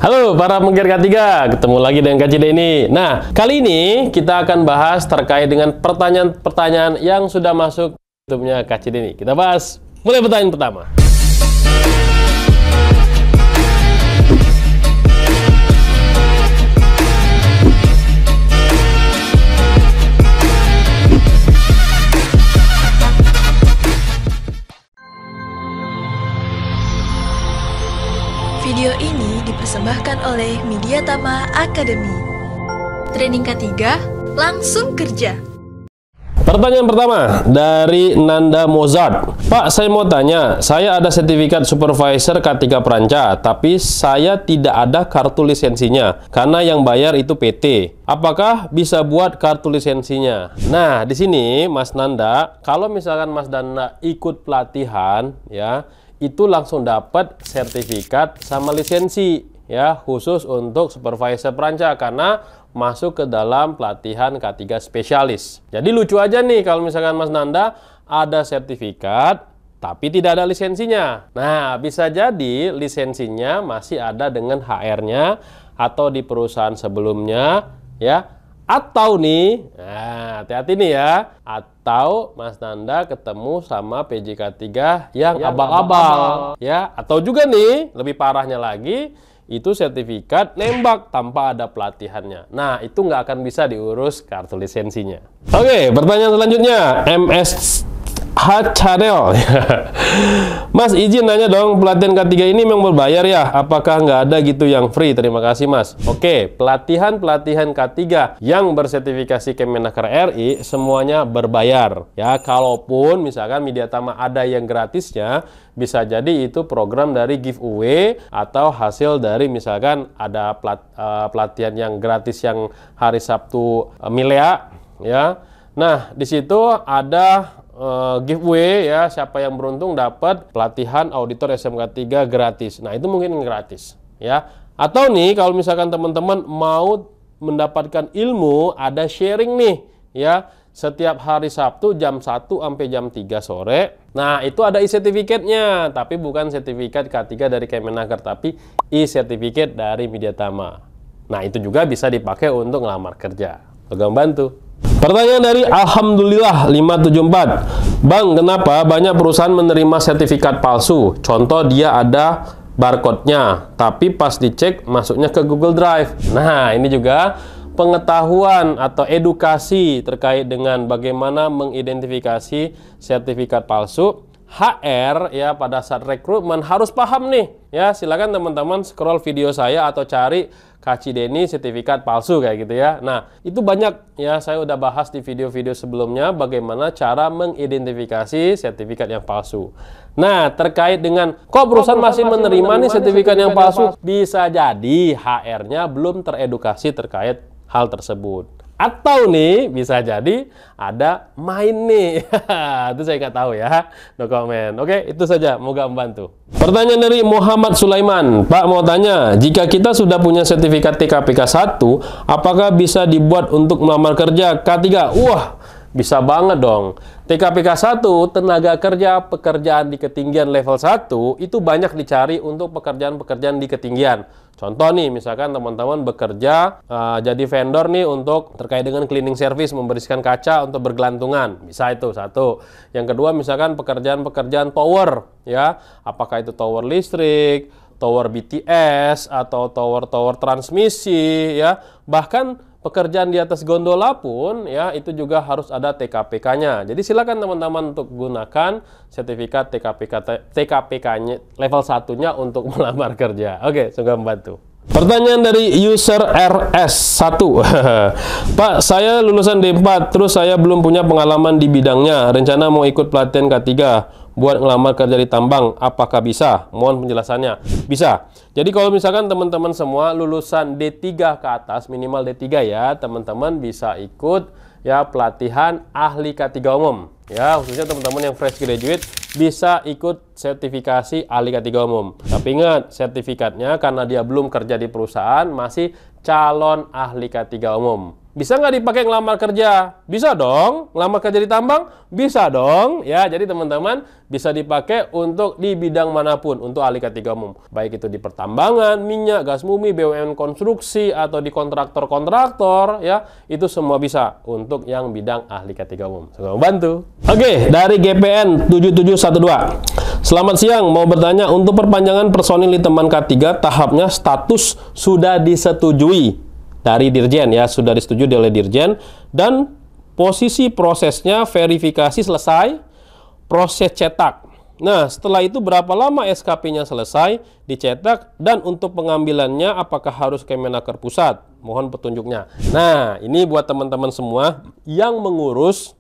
Halo para penggear K3, ketemu lagi dengan Kak Cide ini. Nah, kali ini kita akan bahas terkait dengan pertanyaan-pertanyaan yang sudah masuk YouTube-nya Kak Cide ini. Kita bahas mulai pertanyaan pertama. Video ini dipersembahkan oleh Mediatama Academy. Training K3, langsung kerja. Pertanyaan pertama dari Nanda Mozart. Pak, saya mau tanya, saya ada sertifikat supervisor K3 Peranca, tapi saya tidak ada kartu lisensinya, karena yang bayar itu PT. Apakah bisa buat kartu lisensinya? Nah, di sini Mas Nanda, kalau misalkan Mas Nanda ikut pelatihan, ya, itu langsung dapat sertifikat sama lisensi, ya, khusus untuk supervisor peranca karena masuk ke dalam pelatihan K3 spesialis. Jadi lucu aja nih kalau misalkan Mas Nanda ada sertifikat tapi tidak ada lisensinya. Nah, bisa jadi lisensinya masih ada dengan HR-nya atau di perusahaan sebelumnya, ya. Atau nih, nah hati-hati nih ya, atau Mas Nanda ketemu sama PJK3 yang abal-abal, ya. Atau juga nih, lebih parahnya lagi, itu sertifikat nembak tanpa ada pelatihannya. Nah, itu nggak akan bisa diurus kartu lisensinya. Oke, pertanyaan selanjutnya, MS Channel. Mas, izin nanya dong, pelatihan K3 ini memang berbayar ya? Apakah nggak ada gitu yang free? Terima kasih Mas. Oke, pelatihan K3 yang bersertifikasi Kemenaker RI semuanya berbayar. Ya, kalaupun misalkan Mediatama ada yang gratisnya, bisa jadi itu program dari giveaway atau hasil dari misalkan ada pelatihan yang gratis yang hari Sabtu Milea, ya. Nah, di situ ada giveaway, ya, siapa yang beruntung dapat pelatihan auditor SMK 3 gratis. Nah, itu mungkin gratis, ya. Atau nih kalau misalkan teman-teman mau mendapatkan ilmu, ada sharing nih, ya, setiap hari Sabtu jam 1 sampai jam 3 sore. Nah, itu ada e-sertifikatnya, tapi bukan sertifikat K3 dari Kemenaker, tapi e-sertifikat dari Mediatama. Nah, itu juga bisa dipakai untuk ngelamar kerja. Semoga membantu. Pertanyaan dari Alhamdulillah 574. Bang, kenapa banyak perusahaan menerima sertifikat palsu? Contoh, dia ada barcode-nya, tapi pas dicek masuknya ke Google Drive. Nah, ini juga pengetahuan atau edukasi terkait dengan bagaimana mengidentifikasi sertifikat palsu. HR, ya, pada saat rekrutmen harus paham nih, ya. Silakan teman-teman scroll video saya atau cari Kak Cide ini sertifikat palsu kayak gitu ya. Nah, itu banyak, ya, saya udah bahas di video-video sebelumnya bagaimana cara mengidentifikasi sertifikat yang palsu. Nah, terkait dengan kok perusahaan masih menerima nih sertifikat yang palsu, bisa jadi HR-nya belum teredukasi terkait hal tersebut. Atau nih, bisa jadi ada main nih. Itu saya nggak tahu ya. No comment. Oke, itu saja. Moga membantu. Pertanyaan dari Muhammad Sulaiman. Pak, mau tanya, jika kita sudah punya sertifikat TKPK 1, apakah bisa dibuat untuk melamar kerja K3? Wah, bisa banget dong. TKPK 1, tenaga kerja pekerjaan di ketinggian level 1, itu banyak dicari untuk pekerjaan-pekerjaan di ketinggian. Contoh nih, misalkan teman-teman bekerja jadi vendor nih untuk terkait dengan cleaning service, membersihkan kaca untuk bergelantungan. Bisa itu satu. Yang kedua, misalkan pekerjaan-pekerjaan tower, ya. Apakah itu tower listrik, tower BTS, atau tower-tower transmisi, ya. Bahkan pekerjaan di atas gondola pun, ya, itu juga harus ada TKPK-nya. Jadi silakan teman-teman untuk gunakan sertifikat TKPK-nya level 1-nya untuk melamar kerja. Oke, semoga membantu. Pertanyaan dari user RS1. Pak, saya lulusan D4, terus saya belum punya pengalaman di bidangnya. Rencana mau ikut pelatihan K3 buat ngelamar kerja di tambang. Apakah bisa? Mohon penjelasannya. Bisa. Jadi kalau misalkan teman-teman semua lulusan D3 ke atas, minimal D3 ya, teman-teman bisa ikut, ya, pelatihan ahli K3 umum. Ya, khususnya teman-teman yang fresh graduate bisa ikut sertifikasi ahli K3 umum. Tapi ingat, sertifikatnya karena dia belum kerja di perusahaan, masih calon ahli K3 umum. Bisa nggak dipakai ngelamar kerja? Bisa dong. Ngelamar kerja di tambang? Bisa dong. Ya, jadi teman-teman bisa dipakai untuk di bidang manapun untuk ahli K3 umum. Baik itu di pertambangan, minyak, gas bumi, BUMN konstruksi, atau di kontraktor-kontraktor, ya. Itu semua bisa untuk yang bidang ahli K3 umum. Semoga membantu. Oke, dari GPN 7712. Selamat siang, mau bertanya untuk perpanjangan personil di teman K3, tahapnya status sudah disetujui dari Dirjen, ya, sudah disetujui oleh Dirjen, dan posisi prosesnya verifikasi selesai, proses cetak. Nah, setelah itu berapa lama SKP-nya selesai dicetak, dan untuk pengambilannya apakah harus Kemenaker Pusat? Mohon petunjuknya. Nah, ini buat teman-teman semua yang mengurus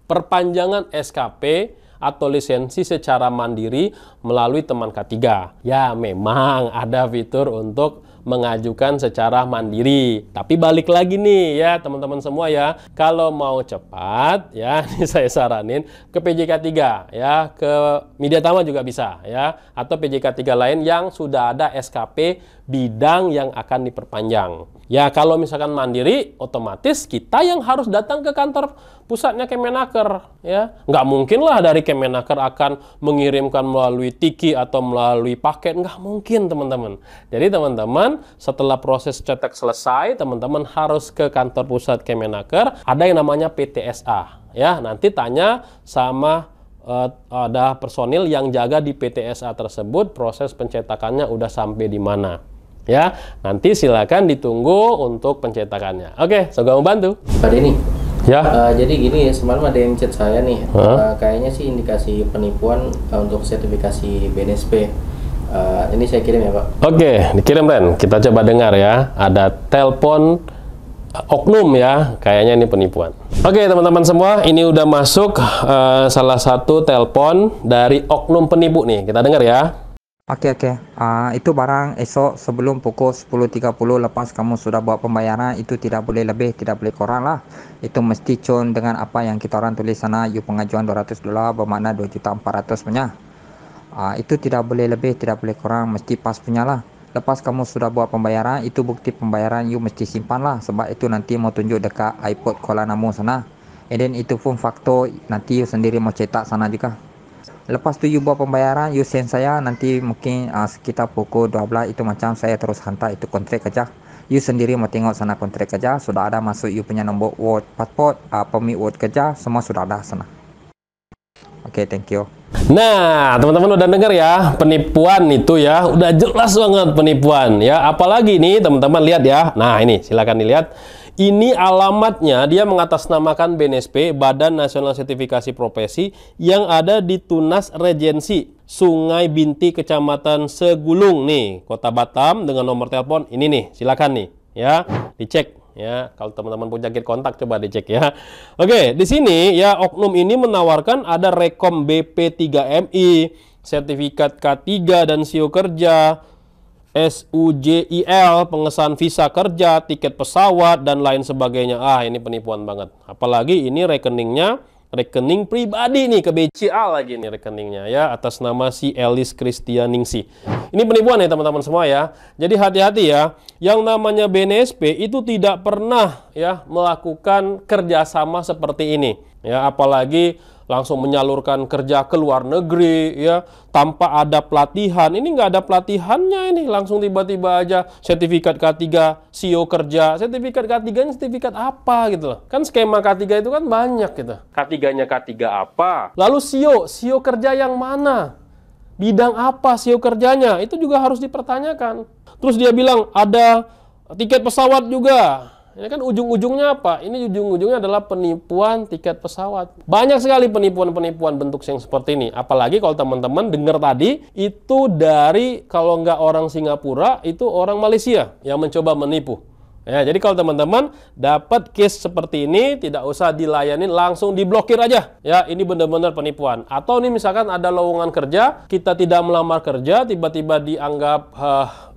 perpanjangan SKP atau lisensi secara mandiri melalui teman K3. Ya, memang ada fitur untuk mengajukan secara mandiri. Tapi balik lagi nih ya teman-teman semua ya, kalau mau cepat ya ini saya saranin ke PJK 3 ya, ke Media Tama juga bisa ya, atau PJK 3 lain yang sudah ada SKP bidang yang akan diperpanjang. Ya kalau misalkan mandiri, otomatis kita yang harus datang ke kantor pusatnya Kemenaker ya. Nggak mungkin lah dari Kemenaker akan mengirimkan melalui tiki atau melalui paket, nggak mungkin teman-teman. Jadi teman-teman setelah proses cetak selesai, teman-teman harus ke kantor pusat Kemenaker, ada yang namanya PTSA ya. Nanti tanya sama ada personil yang jaga di PTSA tersebut, proses pencetakannya udah sampai di mana. Ya, nanti silakan ditunggu untuk pencetakannya. Oke, semoga membantu. Pak Denny. Ya. Jadi gini, semalam ada yang chat saya nih. Kayaknya sih indikasi penipuan untuk sertifikasi BNSP. Ini saya kirim ya Pak. Oke, dikirim Ren. Kita coba dengar ya. Ada telepon oknum ya. Kayaknya ini penipuan. Oke teman-teman semua, ini udah masuk salah satu telepon dari oknum penipu nih. Kita dengar ya. Oke. Itu barang esok sebelum pukul 10.30 lepas kamu sudah buat pembayaran, itu tidak boleh lebih, tidak boleh kurang lah. Itu mesti cun dengan apa yang kita orang tulis sana, you pengajuan $200 bermakna 2.400.000 punya. Itu tidak boleh lebih, tidak boleh kurang, mesti pas punya lah. Lepas kamu sudah buat pembayaran, itu bukti pembayaran you mesti simpan lah, sebab itu nanti mau tunjuk dekat iPod Kuala Namu sana. And then itu pun faktor nanti you sendiri mau cetak sana juga. Lepas tu you buat pembayaran, you send saya, nanti mungkin sekitar pukul 12 itu macam saya terus hantar itu kontrak kerja. You sendiri mau tengok sana kontrak kerja, sudah ada masuk you punya nombor word pasport, permit word kerja, semua sudah ada sana. Oke, thank you. Nah, teman-teman udah dengar ya, penipuan itu ya, udah jelas banget penipuan ya. Apalagi nih teman-teman lihat ya. Nah, ini silakan dilihat. Ini alamatnya, dia mengatasnamakan BNSP, Badan Nasional Sertifikasi Profesi, yang ada di Tunas Regensi, Sungai Binti, Kecamatan Segulung nih, Kota Batam, dengan nomor telepon ini nih, silakan nih, ya, dicek ya. Kalau teman-teman punya kontak, coba dicek ya. Oke, di sini ya oknum ini menawarkan ada Rekom BP3MI, sertifikat K3 dan SIO kerja, SUJIL, pengesahan visa kerja, tiket pesawat, dan lain sebagainya. Ini penipuan banget. Apalagi ini rekeningnya, rekening pribadi nih, ke BCA lagi nih rekeningnya ya, atas nama si Elis Kristianingsih. Ini penipuan ya teman-teman semua ya. Jadi hati-hati ya, yang namanya BNSP itu tidak pernah ya melakukan kerjasama seperti ini. Ya, apalagi langsung menyalurkan kerja ke luar negeri ya, tanpa ada pelatihan. Ini nggak ada pelatihannya, ini langsung tiba-tiba aja sertifikat K3 SIO kerja. Sertifikat K3 nya sertifikat apa gitu loh. Kan skema K3 itu kan banyak gitu. K3 nya K3 apa, lalu SIO kerja yang mana, bidang apa SIO kerjanya, itu juga harus dipertanyakan. Terus dia bilang ada tiket pesawat juga. Ini kan ujung-ujungnya apa? Ini ujung-ujungnya adalah penipuan tiket pesawat. Banyak sekali penipuan-penipuan bentuk yang seperti ini. Apalagi kalau teman-teman dengar tadi, itu dari kalau nggak orang Singapura, itu orang Malaysia yang mencoba menipu. Ya, jadi kalau teman-teman dapat case seperti ini, tidak usah dilayani, langsung diblokir aja. Ya, ini benar-benar penipuan. Atau nih misalkan ada lowongan kerja, kita tidak melamar kerja, tiba-tiba dianggap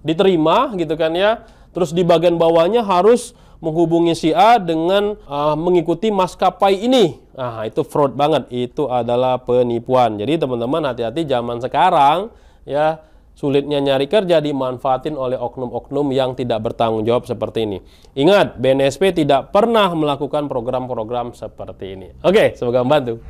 diterima gitu kan ya. Terus di bagian bawahnya harus menghubungi si A dengan mengikuti maskapai ini. Itu fraud banget, itu adalah penipuan. Jadi teman-teman hati-hati, zaman sekarang ya sulitnya nyari kerja dimanfaatin oleh oknum-oknum yang tidak bertanggung jawab seperti ini. Ingat, BNSP tidak pernah melakukan program-program seperti ini. Oke, semoga membantu.